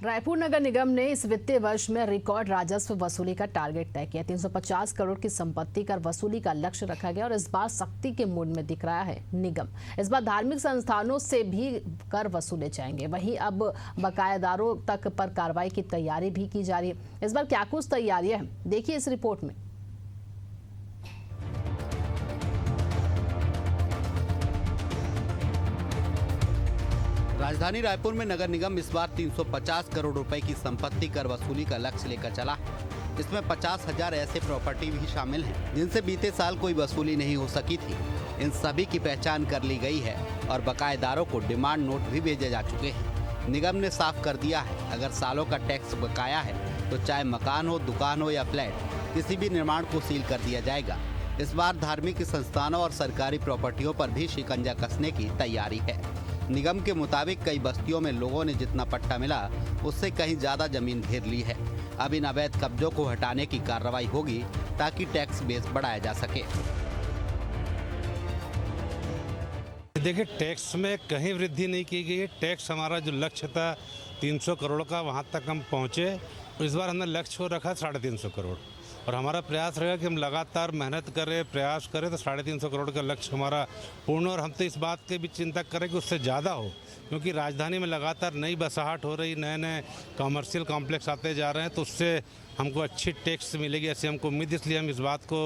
रायपुर नगर निगम ने इस वित्तीय वर्ष में रिकॉर्ड राजस्व वसूली का टारगेट तय किया। 350 करोड़ की संपत्ति कर वसूली का लक्ष्य रखा गया और इस बार सख्ती के मूड में दिख रहा है निगम। इस बार धार्मिक संस्थानों से भी कर वसूले जाएंगे। वहीं अब बकायेदारों तक पर कार्रवाई की तैयारी भी की जा रही है। इस बार क्या कुछ तैयारियां हैं, देखिए इस रिपोर्ट में। राजधानी रायपुर में नगर निगम इस बार 350 करोड़ रुपए की संपत्ति कर वसूली का लक्ष्य लेकर चला है। इसमें 50,000 ऐसे प्रॉपर्टी भी शामिल हैं जिनसे बीते साल कोई वसूली नहीं हो सकी थी। इन सभी की पहचान कर ली गई है और बकायेदारों को डिमांड नोट भी भेजे जा चुके हैं। निगम ने साफ कर दिया है, अगर सालों का टैक्स बकाया है तो चाहे मकान हो, दुकान हो या फ्लैट, किसी भी निर्माण को सील कर दिया जाएगा। इस बार धार्मिक संस्थानों और सरकारी प्रॉपर्टियों पर भी शिकंजा कसने की तैयारी है। निगम के मुताबिक कई बस्तियों में लोगों ने जितना पट्टा मिला उससे कहीं ज्यादा जमीन घेर ली है। अब इन अवैध कब्जों को हटाने की कार्रवाई होगी ताकि टैक्स बेस बढ़ाया जा सके। देखिए, टैक्स में कहीं वृद्धि नहीं की गई है। टैक्स हमारा जो लक्ष्य था 300 करोड़ का, वहाँ तक हम पहुँचे। इस बार हमने लक्ष्य को रखा 350 करोड़ और हमारा प्रयास रहेगा कि हम लगातार मेहनत करें, प्रयास करें तो 350 करोड़ का लक्ष्य हमारा पूर्ण। और हम तो इस बात की भी चिंता करें कि उससे ज़्यादा हो, क्योंकि राजधानी में लगातार नई बसाहट हो रही, नए नए कमर्शियल कॉम्प्लेक्स आते जा रहे हैं, तो उससे हमको अच्छी टैक्स मिलेगी, ऐसी हमको उम्मीद। इसलिए हम इस बात को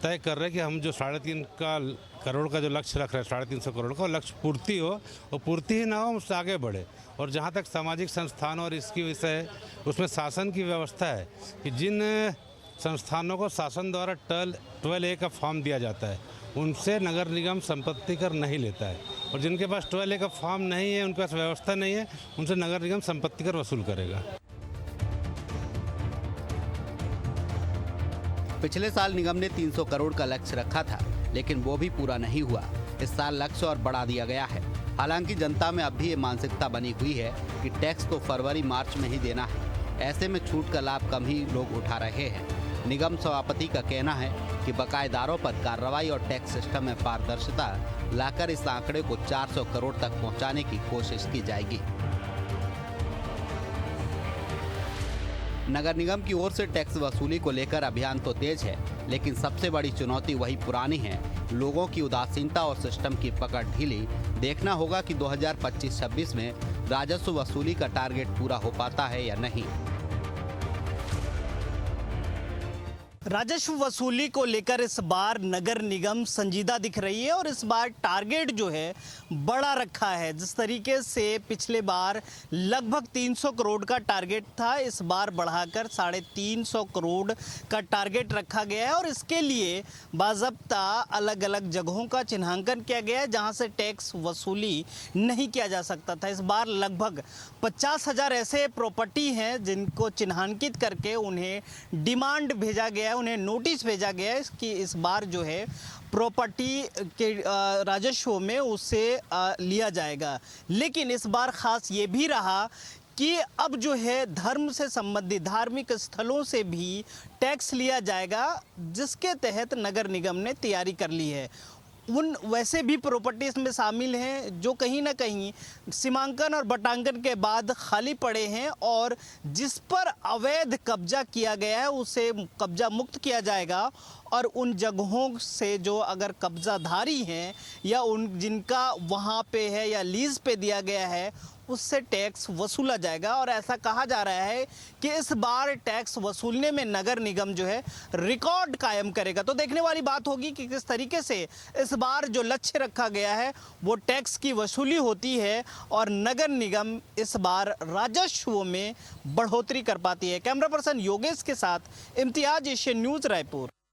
तय कर रहे हैं कि हम जो 3.5 करोड़ का जो लक्ष्य रख रहे हैं, 350 करोड़ का लक्ष्य पूर्ति हो, और पूर्ति ही ना हो उससे आगे बढ़े। और जहाँ तक सामाजिक संस्थान और इसकी विषय है, उसमें शासन की व्यवस्था है कि जिन संस्थानों को शासन द्वारा 12A का फॉर्म दिया जाता है उनसे नगर निगम संपत्ति कर नहीं लेता है, और जिनके पास 12A का फॉर्म नहीं है, उनके पास व्यवस्था नहीं है, उनसे नगर निगम संपत्ति कर वसूल करेगा। पिछले साल निगम ने 300 करोड़ का लक्ष्य रखा था, लेकिन वो भी पूरा नहीं हुआ। इस साल लक्ष्य और बढ़ा दिया गया है। हालांकि जनता में अब भी ये मानसिकता बनी हुई है कि टैक्स तो फरवरी-मार्च में ही देना है। ऐसे में छूट का लाभ कम ही लोग उठा रहे हैं। निगम सभापति का कहना है कि बकायेदारों पर कार्रवाई और टैक्स सिस्टम में पारदर्शिता लाकर इस आंकड़े को 400 करोड़ तक पहुंचाने की कोशिश की जाएगी। नगर निगम की ओर से टैक्स वसूली को लेकर अभियान तो तेज है, लेकिन सबसे बड़ी चुनौती वही पुरानी है, लोगों की उदासीनता और सिस्टम की पकड़ ढीली। देखना होगा कि 2025-26 में राजस्व वसूली का टारगेट पूरा हो पाता है या नहीं। राजस्व वसूली को लेकर इस बार नगर निगम संजीदा दिख रही है और इस बार टारगेट जो है बड़ा रखा है। जिस तरीके से पिछले बार लगभग 300 करोड़ का टारगेट था, इस बार बढ़ाकर 350 करोड़ का टारगेट रखा गया है और इसके लिए बाज़ाब्ता अलग अलग जगहों का चिन्हांकन किया गया है जहां से टैक्स वसूली नहीं किया जा सकता था। इस बार लगभग 50,000 ऐसे प्रॉपर्टी हैं जिनको चिन्हांकित करके उन्हें डिमांड भेजा गया है, उन्हें नोटिस भेजा गया है कि इस बार जो है प्रॉपर्टी के राजस्व में उससे लिया जाएगा। लेकिन इस बार ख़ास ये भी रहा कि अब जो है धर्म से संबंधित धार्मिक स्थलों से भी टैक्स लिया जाएगा, जिसके तहत नगर निगम ने तैयारी कर ली है। उन वैसे भी प्रॉपर्टीज़ में शामिल हैं जो कहीं ना कहीं सीमांकन और बटांकन के बाद खाली पड़े हैं और जिस पर अवैध कब्जा किया गया है उसे कब्जा मुक्त किया जाएगा और उन जगहों से जो अगर कब्जाधारी हैं या उन जिनका वहाँ पे है या लीज पे दिया गया है उससे टैक्स वसूला जाएगा। और ऐसा कहा जा रहा है कि इस बार टैक्स वसूलने में नगर निगम जो है रिकॉर्ड कायम करेगा। तो देखने वाली बात होगी कि किस तरीके से इस बार जो लक्ष्य रखा गया है वो टैक्स की वसूली होती है और नगर निगम इस बार राजस्व में बढ़ोतरी कर पाती है। कैमरा पर्सन योगेश के साथ इम्तियाज, एशियन न्यूज़, रायपुर।